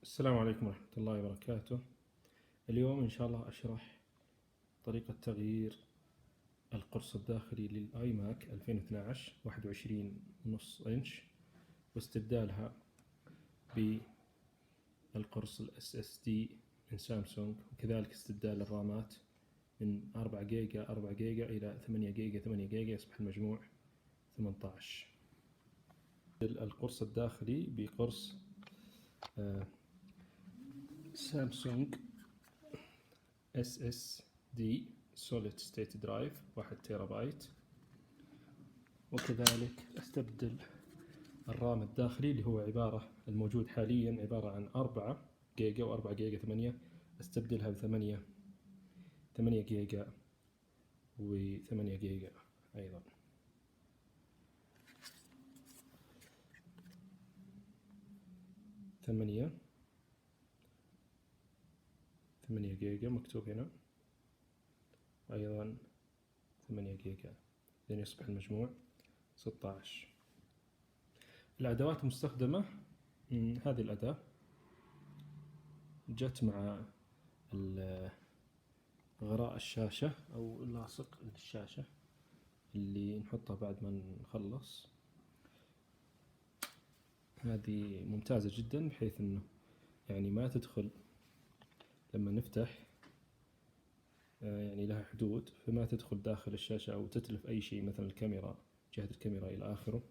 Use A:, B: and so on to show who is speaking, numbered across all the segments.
A: السلام عليكم ورحمة الله وبركاته. اليوم إن شاء الله أشرح طريقة تغيير القرص الداخلي للآي ماك 2012 21.5 إنش واستبدالها بالقرص ال SSD من سامسونج، وكذلك استبدال الرامات من 4 جيجا إلى 8 جيجا يصبح المجموع 18. القرص الداخلي بقرص سامسونج SSD Solid State Drive 1 تيرا بايت، وكذلك استبدل الرام الداخلي اللي هو الموجود حاليا عبارة عن 4 جيجا و4 جيجا 8، استبدلها ب8 جيجا و8 جيجا أيضا. ثمانية جيجا مكتوب هنا، أيضا 8 جيجا، لين يصبح المجموع 16. الأدوات المستخدمة، هذه الأداة جت مع غراء الشاشة أو لاصق للشاشة اللي نحطها بعد ما نخلص. هذه ممتازة جدا بحيث أنه يعني ما تدخل لما نفتح، يعني لها حدود، فما تدخل داخل الشاشة أو تتلف أي شيء مثلا الكاميرا، جهة الكاميرا إلى آخره،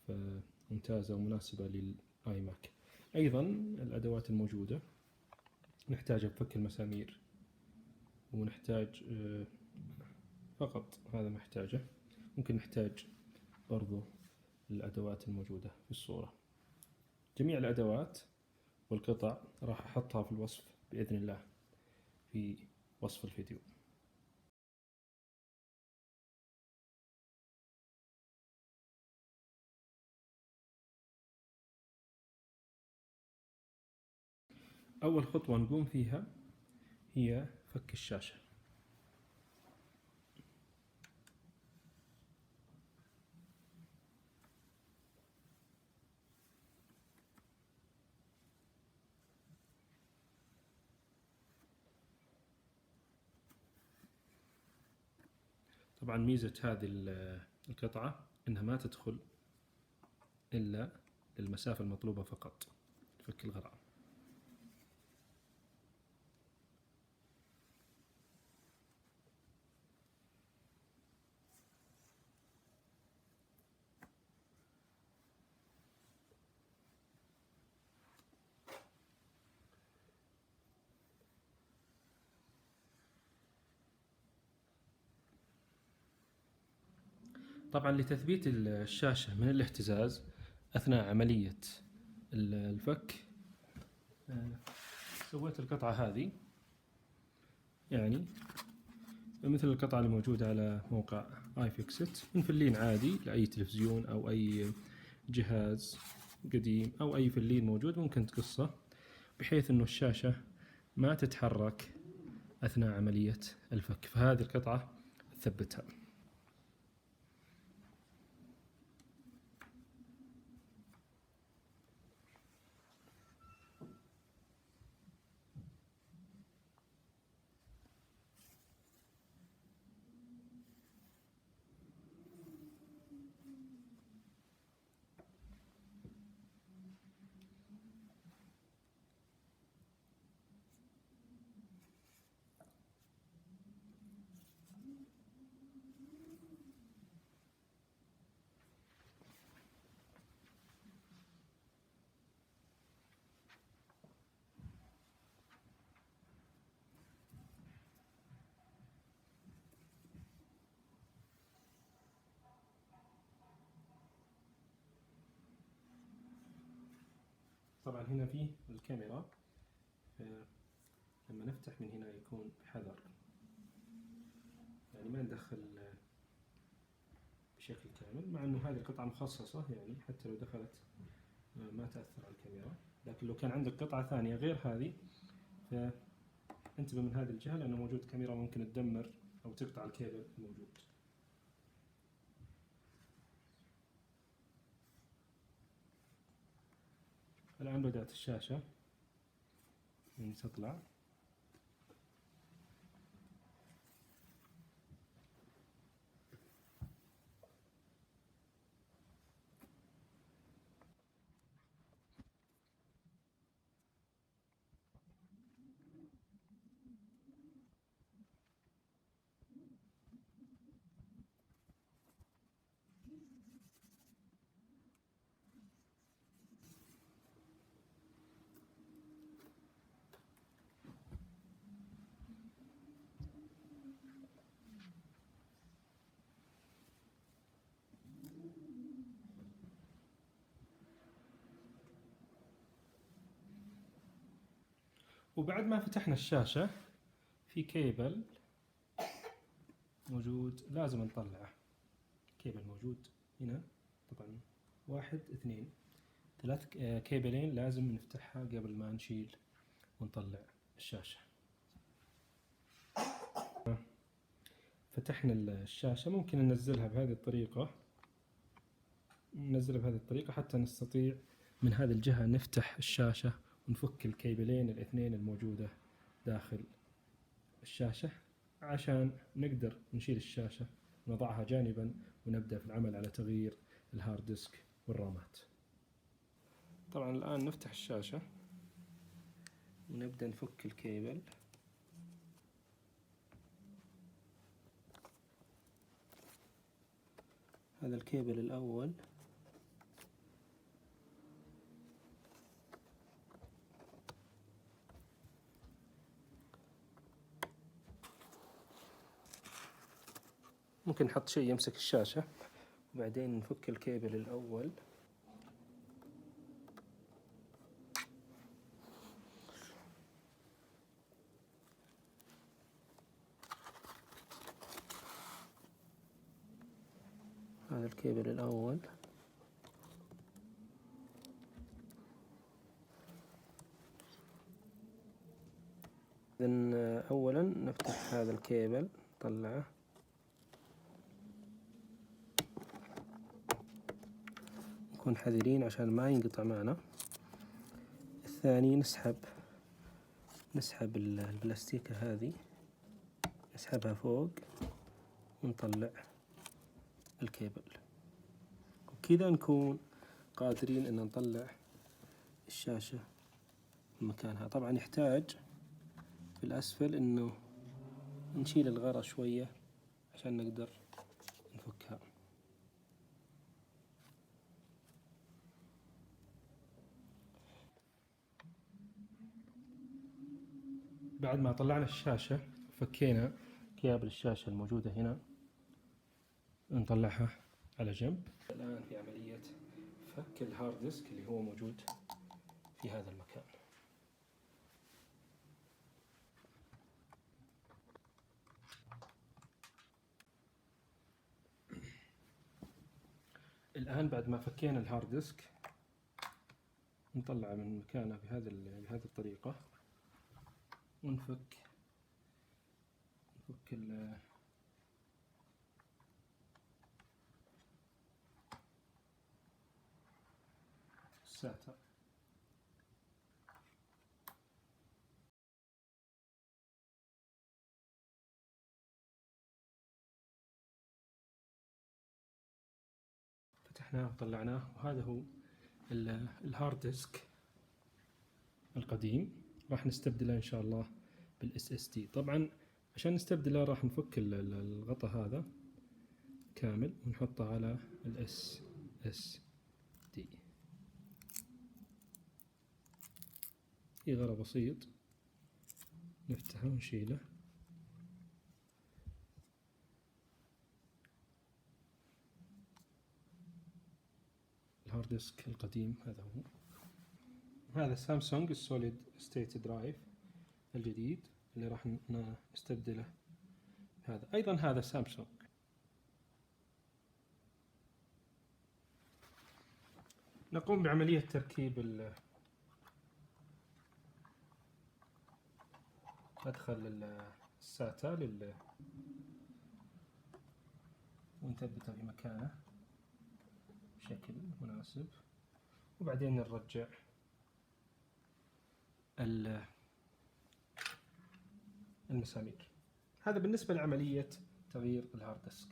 A: فممتازة ومناسبة للآي ماك. أيضا الأدوات الموجودة نحتاج فك المسامير، ونحتاج فقط هذا ما نحتاجه. ممكن نحتاج برضو الأدوات الموجودة في الصورة. جميع الأدوات والقطع راح أحطها في الوصف بإذن الله في وصف الفيديو. أول خطوة نقوم فيها هي فك الشاشة. طبعا ميزة هذه القطعة إنها ما تدخل إلا للمسافة المطلوبة فقط فك الغرام. طبعا لتثبيت الشاشة من الاهتزاز أثناء عملية الفك، سويت القطعة هذه يعني مثل القطعة اللي موجودة على موقع iFixit، من فلين عادي لأي تلفزيون أو أي جهاز قديم أو أي فلين موجود ممكن تقصه، بحيث أنه الشاشة ما تتحرك أثناء عملية الفك. فهذه القطعة تثبتها. طبعا هنا فيه الكاميرا، لما نفتح من هنا يكون بحذر، يعني ما ندخل بشكل كامل، مع انه هذه القطعة مخصصة يعني حتى لو دخلت ما تأثر على الكاميرا. لكن لو كان عندك قطعة ثانية غير هذه فانتبه من هذه الجهة، لأنه موجود كاميرا ممكن تدمر أو تقطع الكيبل الموجود. الآن بدأت الشاشة يعني تطلع. وبعد ما فتحنا الشاشة في كيبل موجود لازم نطلعه. كيبل موجود هنا طبعا، 1 2 3 كيبلين لازم نفتحها قبل ما نشيل ونطلع الشاشة. فتحنا الشاشة، ممكن ننزلها بهذه الطريقة، ننزلها بهذه الطريقة حتى نستطيع من هذه الجهة نفتح الشاشة ونفك الكيبلين الاثنين الموجودة داخل الشاشة، عشان نقدر نشيل الشاشة ونضعها جانبا ونبدأ في العمل على تغيير الهارد ديسك والرامات. طبعا الآن نفتح الشاشة ونبدأ نفك الكيبل. هذا الكيبل الأول، ممكن نحط شيء يمسك الشاشة، وبعدين نفك الكيبل الأول. هذا الكيبل الأول، إذن أولا نفتح هذا الكيبل نطلعه، نكون حذرين عشان ما ينقطع معنا. الثاني نسحب البلاستيكة هذه، نسحبها فوق ونطلع الكيبل، وكذا نكون قادرين ان نطلع الشاشة من مكانها. طبعا يحتاج في الأسفل انه نشيل الغرة شوية عشان نقدر نفكها. بعد ما طلعنا الشاشة فكينا كيابل الشاشة الموجودة هنا، نطلعها على جنب. الآن في عملية فك الهارد ديسك اللي هو موجود في هذا المكان. الآن بعد ما فكينا الهارد ديسك نطلعه من مكانه بهذه الطريقة، ونفك الساتر. فتحناه وطلعناه، وهذا هو الهارد ديسك القديم. راح نستبدله إن شاء الله بالاس اس دي. طبعا عشان نستبدله راح نفك الغطاء هذا كامل ونحطه على الاس اس دي. في غرة بسيط نفتحه ونشيله. الهارد ديسك القديم هذا هو. هذا سامسونج السوليد ستيت درايف الجديد اللي راح نستبدله. هذا أيضا هذا سامسونج. نقوم بعملية تركيب مدخل الساتا ونثبته في مكانه بشكل مناسب، وبعدين نرجع المسامير. هذا بالنسبة لعملية تغيير الهارد ديسك.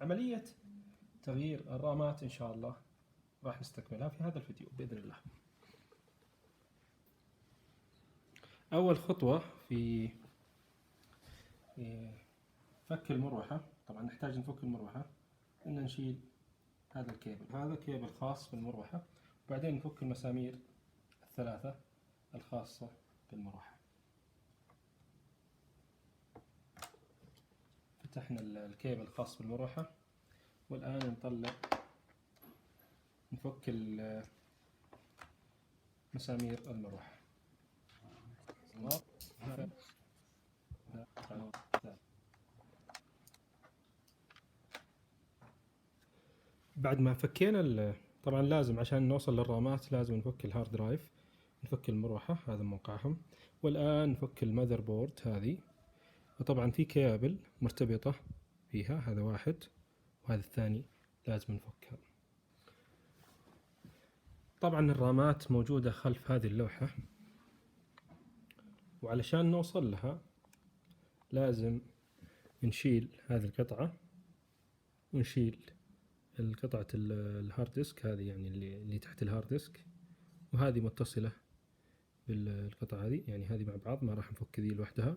A: عملية تغيير الرامات إن شاء الله راح نستكملها في هذا الفيديو بإذن الله. أول خطوة في فك المروحة، طبعا نحتاج نفك المروحة إن نشيل هذا الكيبل، هذا كيبل خاص بالمروحة، وبعدين نفك المسامير الثلاثة الخاصة بالمروحة. فتحنا الكيبل الخاص بالمروحة، والآن نطلع نفك مسامير المروحة. بعد ما فكينا طبعا لازم عشان نوصل للرامات لازم نفك الهارد درايف، نفك المروحة، هذا موقعهم. والآن نفك المذر بورد هذه، وطبعا في كابل مرتبطة فيها، هذا واحد وهذا الثاني لازم نفكها. طبعا الرامات موجودة خلف هذه اللوحة، وعلشان نوصل لها لازم نشيل هذه القطعة ونشيل القطعة الهارد ديسك هذه، يعني اللي تحت الهارد ديسك، وهذه متصلة بالقطعة هذه، يعني هذه مع بعض، ما راح نفك ذي لوحدها.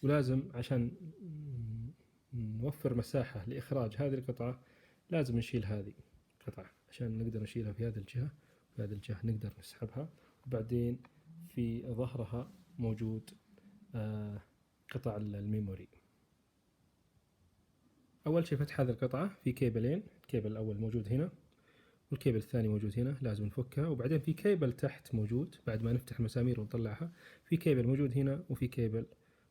A: ولازم عشان نوفر مساحة لإخراج هذه القطعة لازم نشيل هذه القطعة عشان نقدر نشيلها في هذه الجهة، في هذه الجهة نقدر نسحبها. وبعدين في ظهرها موجود قطع الميموري. أول شيء فتح هذه القطعة في كيبلين، الكيبل الأول موجود هنا والكيبل الثاني موجود هنا، لازم نفكها. وبعدين في كيبل تحت موجود بعد ما نفتح المسامير ونطلعها، في كيبل موجود هنا وفي كيبل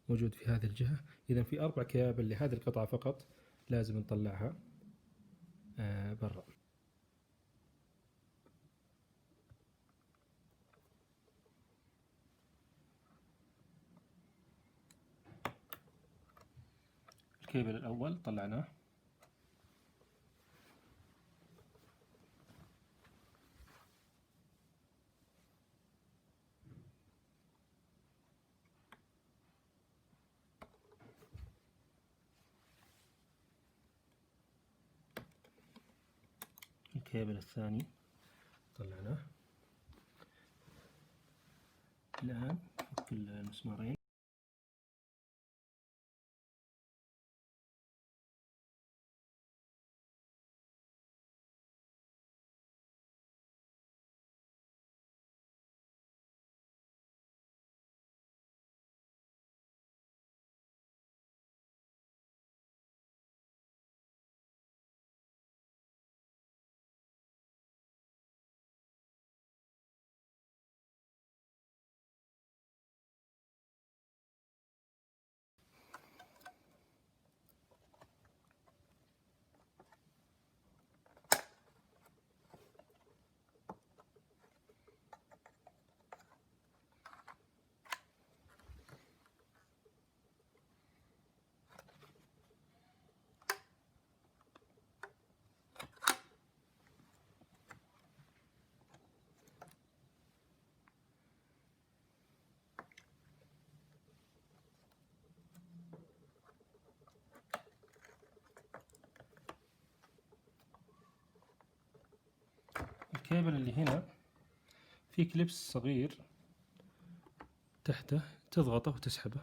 A: موجود في هذه الجهة. إذا في 4 كيابل لهذه القطعة فقط لازم نطلعها برا. الكيبل الأول طلعناه، الكيبل الثاني طلعناه. الآن نفك المسمارين. الكيبل اللي هنا في كليبس صغير تحته تضغطه وتسحبه،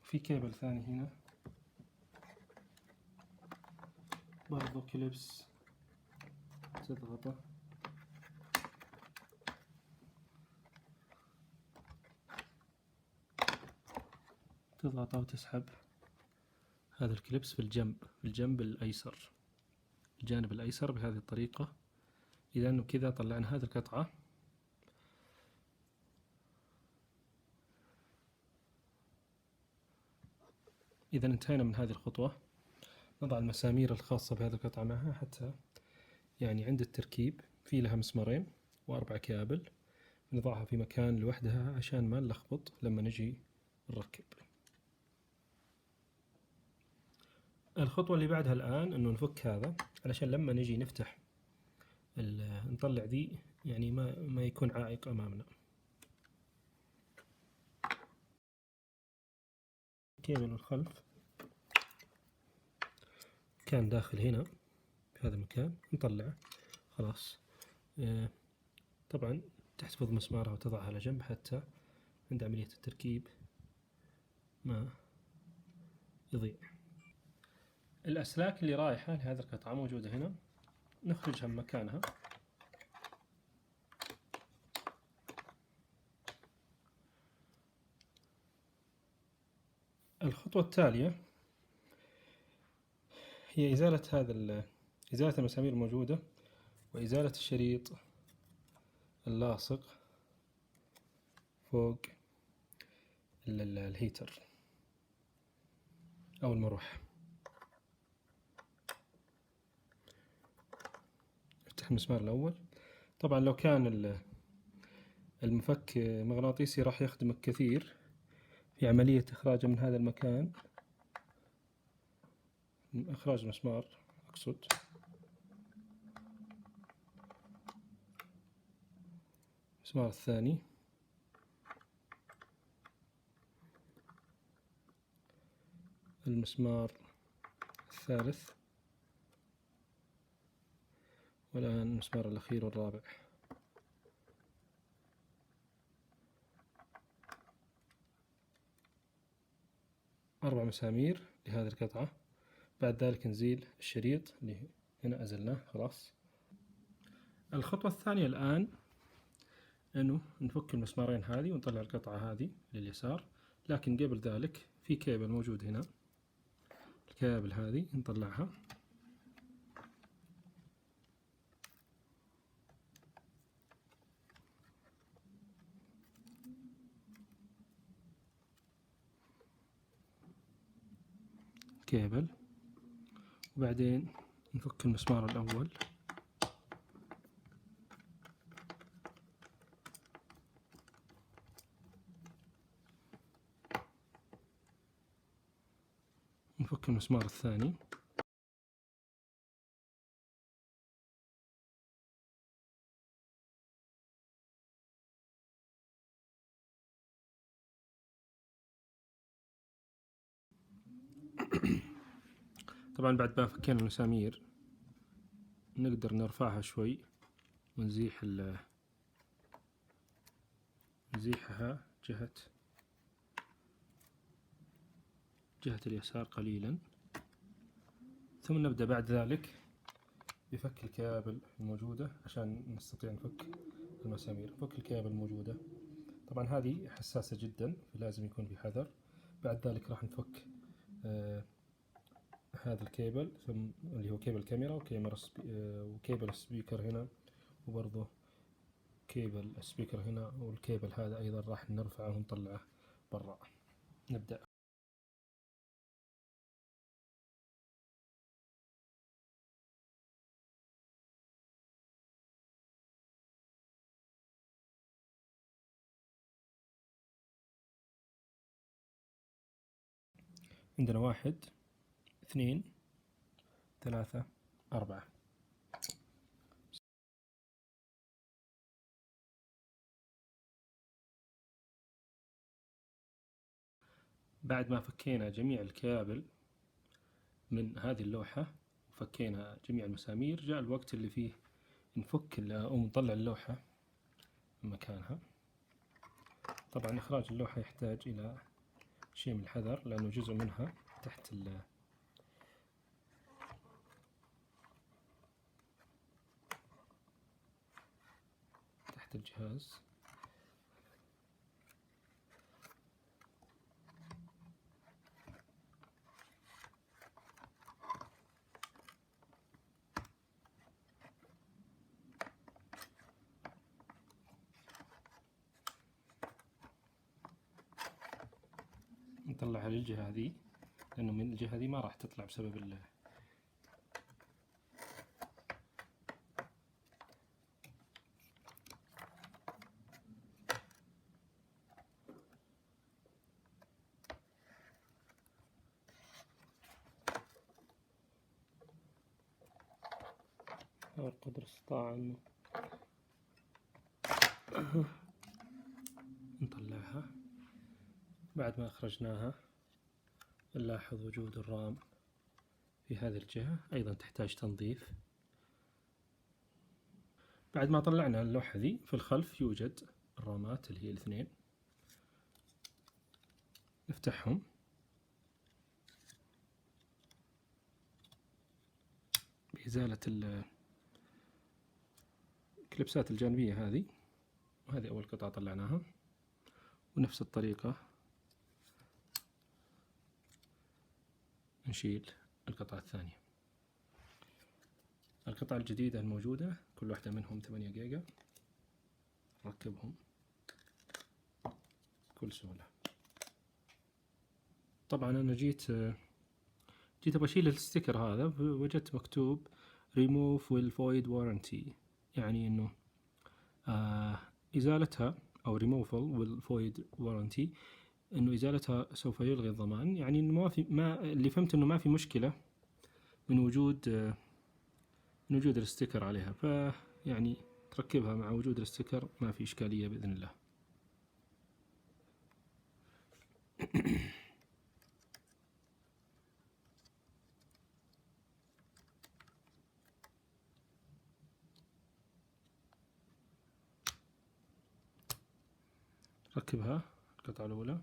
A: في كيبل ثاني هنا برضو كليبس تضغطه وتسحب هذا الكليبس في الجنب الأيسر، الجانب الأيسر بهذه الطريقة. إذا وكذا طلعنا هذه القطعة. إذا انتهينا من هذه الخطوة، نضع المسامير الخاصة بهذه القطعة معها، حتى يعني عند التركيب في لها مسمارين و4 كابل، نضعها في مكان لوحدها عشان ما نلخبط لما نجي نركب. الخطوة اللي بعدها الآن إنه نفك هذا علشان لما نجي نفتح نطلع ذي يعني ما يكون عائق أمامنا. كيبل الخلف كان داخل هنا في هذا المكان، نطلعه خلاص. طبعا تحتفظ مسمارها وتضعها على جنب حتى عند عملية التركيب ما يضيع. الأسلاك اللي رايحة لهذه القطعة موجودة هنا، نخرجها من مكانها. الخطوة التالية هي إزالة المسامير الموجودة وإزالة الشريط اللاصق فوق الهيتر أو المروحة. افتح المسمار الأول. طبعا لو كان المفك مغناطيسي راح يخدمك كثير في عملية إخراجه من هذا المكان، من إخراج المسمار أقصد. المسمار الثاني، المسمار الثالث، والآن المسمار الأخير والرابع. أربع مسامير لهذه القطعة. بعد ذلك نزيل الشريط اللي هنا أزلناه خلاص. الخطوة الثانية الآن أنه نفك المسمارين هذه ونطلع القطعة هذه لليسار، لكن قبل ذلك في كيبل موجود هنا. الكابل هذه نطلعها. كيبل، وبعدين نفك المسمار الأول. نفك المسمار الثاني. طبعا بعد ما فكينا المسامير نقدر نرفعها شوي ونزيحها جهة اليسار قليلا، ثم نبدأ بعد ذلك بفك الكابل الموجودة عشان نستطيع نفك المسامير. نفك الكابل الموجودة، طبعا هذه حساسة جدا فلازم يكون في حذر. بعد ذلك راح نفك هذا الكيبل، ثم اللي هو كيبل كاميرا وكيبل السبيكر هنا، وبرضه كيبل السبيكر هنا، والكيبل هذا أيضا راح نرفعه ونطلعه برا. نبدأ. عندنا 1 2 3 4. بعد ما فكينا جميع الكابل من هذه اللوحة وفكينا جميع المسامير، جاء الوقت اللي فيه نفك أو نطلع اللوحة من مكانها. طبعا إخراج اللوحة يحتاج إلى شيء من الحذر لأنه جزء منها تحت الجهاز. نطلعها للجهة هذه لأنه من الجهة هذه ما راح تطلع بسبب نحاول قدر استطاعة إنه نطلعها. بعد ما أخرجناها نلاحظ وجود الرام في هذه الجهة، أيضا تحتاج تنظيف. بعد ما طلعنا اللوحة ذي، في الخلف يوجد الرامات اللي هي الاثنين، نفتحهم بإزالة الكليبسات الجانبية هذه، وهذه أول قطعة طلعناها. ونفس الطريقة نشيل القطعة الثانية. القطعة الجديدة الموجودة كل واحدة منهم 8 جيجا، نركبهم بكل سهولة. طبعا أنا جيت أبغى أشيل الستيكر هذا، وجدت مكتوب remove will void warranty، يعني إنه إزالتها أو removal will void warranty، إنه إزالتها سوف يلغي الضمان. يعني إنه ما اللي فهمت إنه ما في مشكلة من وجود الستيكر عليها، فيعني تركبها مع وجود الستيكر ما في إشكالية بإذن الله. ركبها القطعة الأولى،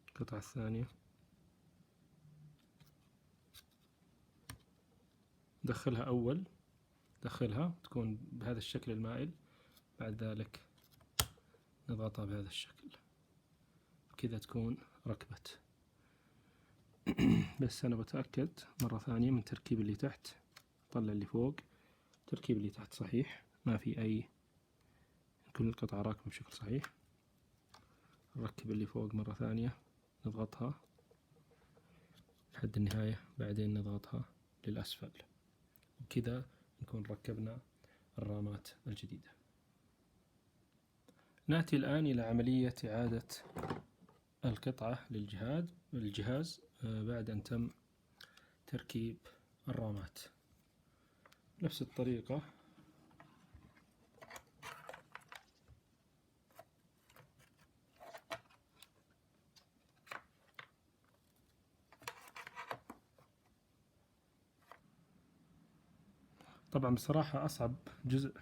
A: القطعة الثانية، دخلها أول، دخلها تكون بهذا الشكل المائل، بعد ذلك نضغطها بهذا الشكل كذا تكون ركبت. بس أنا بتأكد مرة ثانية من تركيب اللي تحت، طلع اللي فوق، تركيب اللي تحت صحيح، ما في أي، كل القطعة راكبة بشكل صحيح. نركب اللي فوق مرة ثانية، نضغطها لحد النهاية، بعدين نضغطها للأسفل، وكذا نكون ركبنا الرامات الجديدة. نأتي الآن إلى عملية إعادة القطعة للجهاز بعد أن تم تركيب الرامات. نفس الطريقة طبعا بصراحة أصعب جزء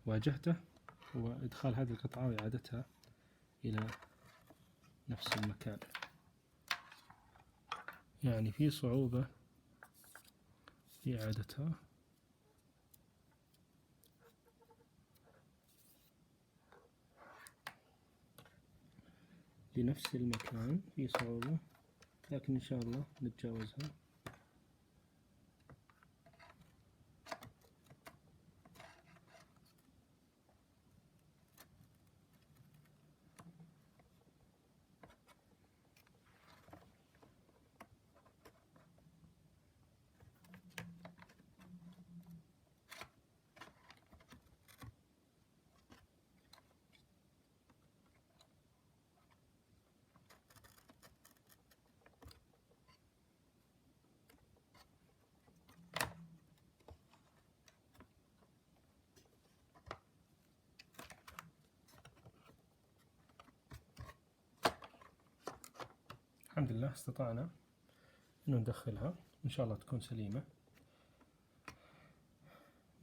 A: واجهته هو إدخال هذه القطعة وإعادتها إلى نفس المكان، يعني في صعوبة في إعادتها. لنفس المكان في صعوبة، لكن إن شاء الله نتجاوزها. الحمد لله استطعنا إنه ندخلها، إن شاء الله تكون سليمة.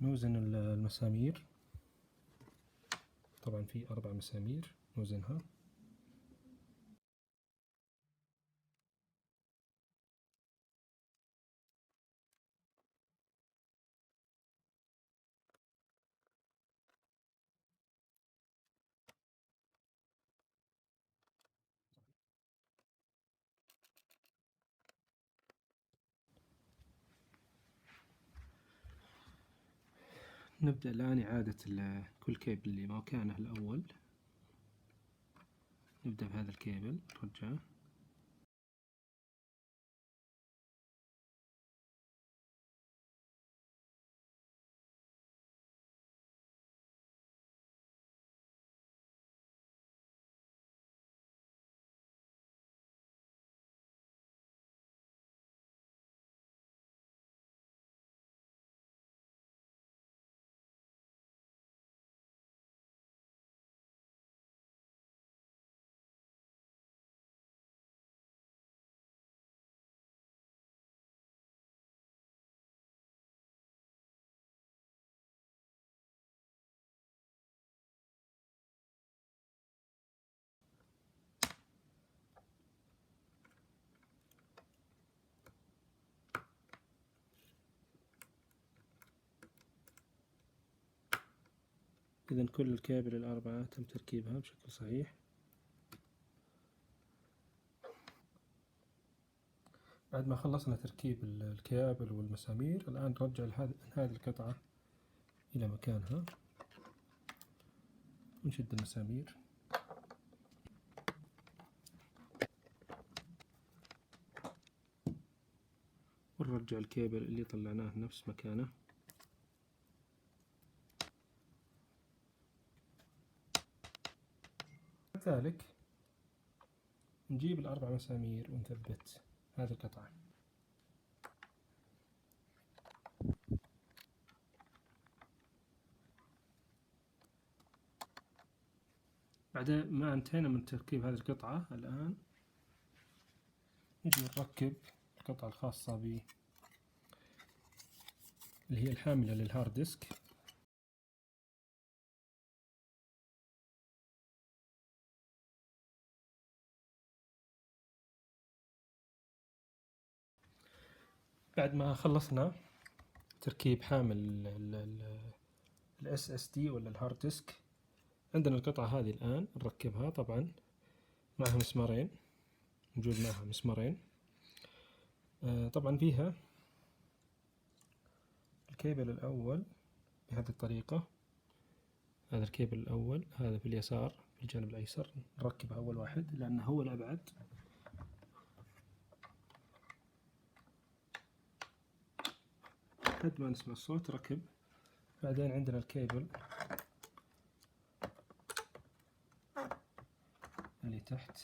A: نوزن المسامير، طبعا في 4 مسامير نوزنها. نبدأ الآن إعادة كل كيبل اللي مكانه الأول. نبدأ بهذا الكيبل نرجعه، إذن كل الكابل الأربعة تم تركيبها بشكل صحيح. بعد ما خلصنا تركيب الكابل والمسامير، الآن نرجع هذه القطعة إلى مكانها، ونشد المسامير ونرجع الكابل اللي طلعناه نفس مكانه. كذلك نجيب الأربع مسامير ونثبت هذه القطعة. بعد ما انتهينا من تركيب هذه القطعة، الآن نجي نركب القطعة الخاصة اللي هي الحاملة للهارد ديسك. بعد ما خلصنا تركيب حامل ال SSD ولا الهارد ديسك، عندنا القطعة هذه الآن نركبها. طبعا معها مسمارين، موجود معها مسمارين. طبعا فيها الكيبل الأول بهذه الطريقة. هذا الكيبل الأول، هذا في اليسار في الجانب الأيسر، نركبه أول واحد لأنه هو الأبعد. لحد ما نسمع الصوت ركب. بعدين عندنا الكيبل اللي تحت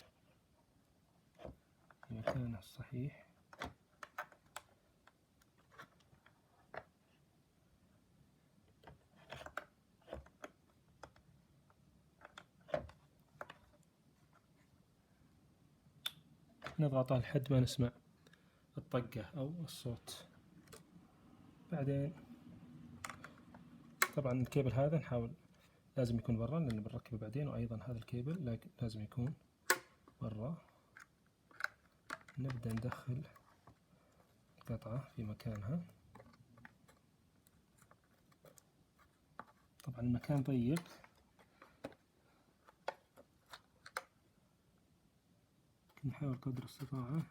A: في مكانه الصحيح. نضغطه لحد ما نسمع الطقة أو الصوت. بعدين طبعا الكيبل هذا نحاول لازم يكون برا لأنه بنركبه بعدين، وأيضا هذا الكيبل لازم يكون برا. نبدأ ندخل القطعة في مكانها. طبعا المكان ضيق، نحاول قدر الستطاعة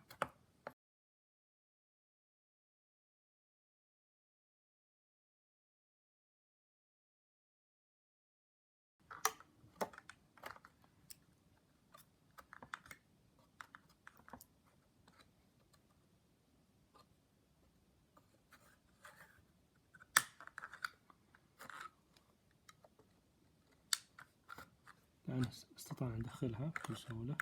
A: الآن استطعنا ندخلها بكل سهولة.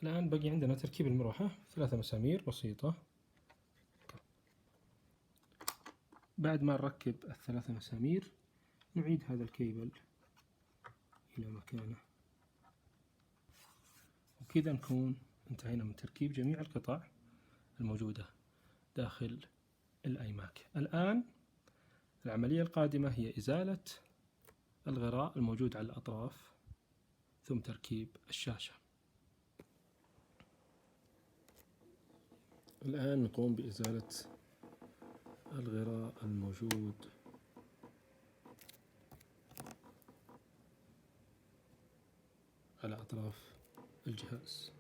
A: الآن بقي عندنا تركيب المروحة، 3 مسامير بسيطة. بعد ما نركب ال3 مسامير نعيد هذا الكيبل إلى مكانه، وكذا نكون انتهينا من تركيب جميع القطع الموجودة داخل الآيماك. الآن العملية القادمة هي إزالة الغراء الموجود على الأطراف، ثم تركيب الشاشة. الآن نقوم بإزالة الغراء الموجود أطراف الجهاز.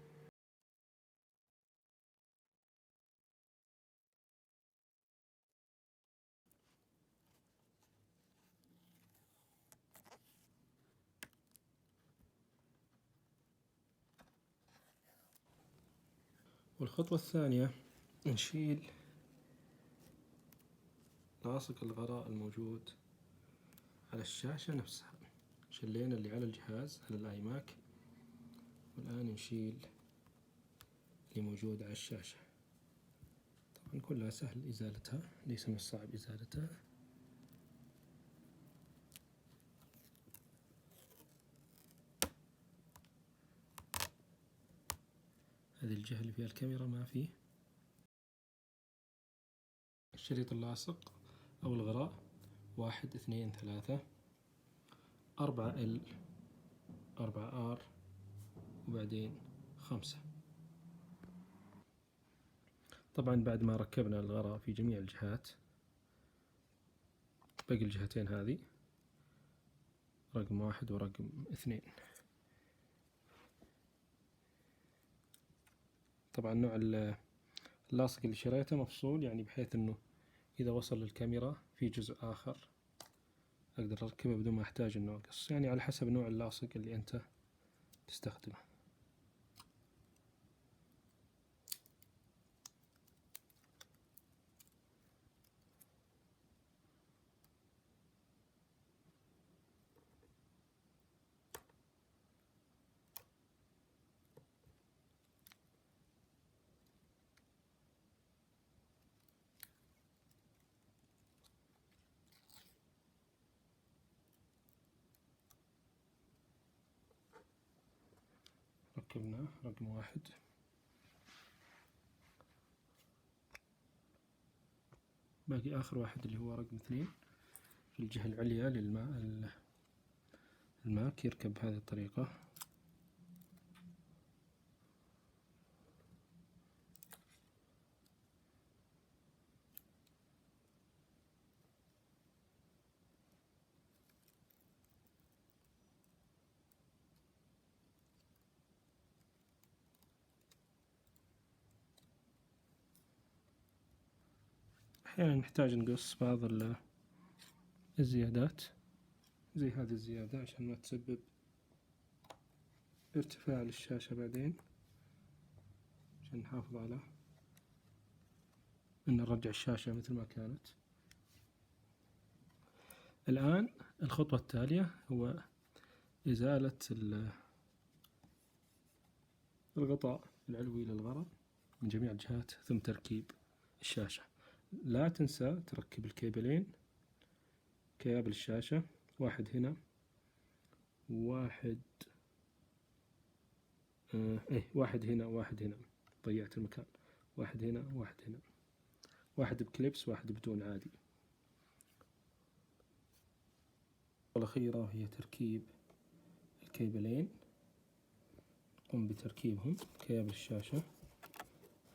A: والخطوة الثانية نشيل لاصق الغراء الموجود على الشاشة نفسها. شلينا اللي على الجهاز على الآي ماك، والآن نشيل اللي موجود على الشاشة. طبعا كلها سهل إزالتها، ليس من الصعب إزالتها. هذه الجهة اللي فيها الكاميرا ما فيه. الشريط اللاصق أو الغراء 1 2 3 4 L 4 R وبعدين 5. طبعا بعد ما ركبنا الغراء في جميع الجهات، باقي الجهتين هذه رقم 1 ورقم 2. طبعا نوع اللاصق اللي شريته مفصول، يعني بحيث انه اذا وصل للكاميرا في جزء اخر اقدر اركبه بدون ما احتاج انه اقص، يعني على حسب نوع اللاصق اللي انت تستخدمه. ركبناه رقم 1. باقي آخر واحد اللي هو رقم 2 في الجهة العليا الماك يركب بهذه الطريقة. أحيانا نحتاج نقص بعض الزيادات زي هذه الزيادة عشان ما تسبب ارتفاع للشاشة بعدين، عشان نحافظ على أن نرجع الشاشة مثل ما كانت. الآن الخطوة التالية هو إزالة الغطاء العلوي للغراء من جميع الجهات، ثم تركيب الشاشة. لا تنسى تركب الكيبلين، كابل الشاشة، واحد هنا واحد هنا واحد هنا، ضيعت المكان، واحد هنا واحد هنا، واحد بكليبس واحد بدون عادي. والأخيرة هي تركيب الكيبلين. قم بتركيبهم. كابل الشاشة،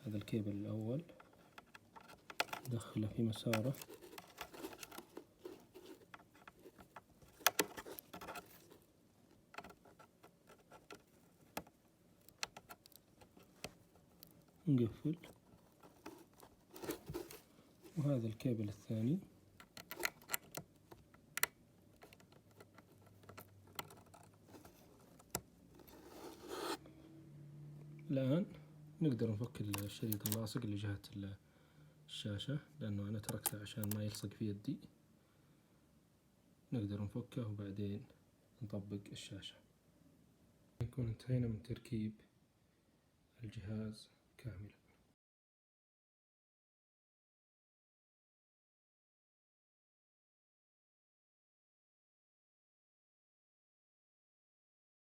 A: هذا الكيبل الأول دخله في مساره، نقفل. وهذا الكيبل الثاني الآن نقدر نفك الشريط اللاصق اللي جهة الشاشة، لأنه أنا تركته عشان ما يلصق في يدي. نقدر نفكه وبعدين نطبق الشاشة. نكون انتهينا من تركيب الجهاز كاملا.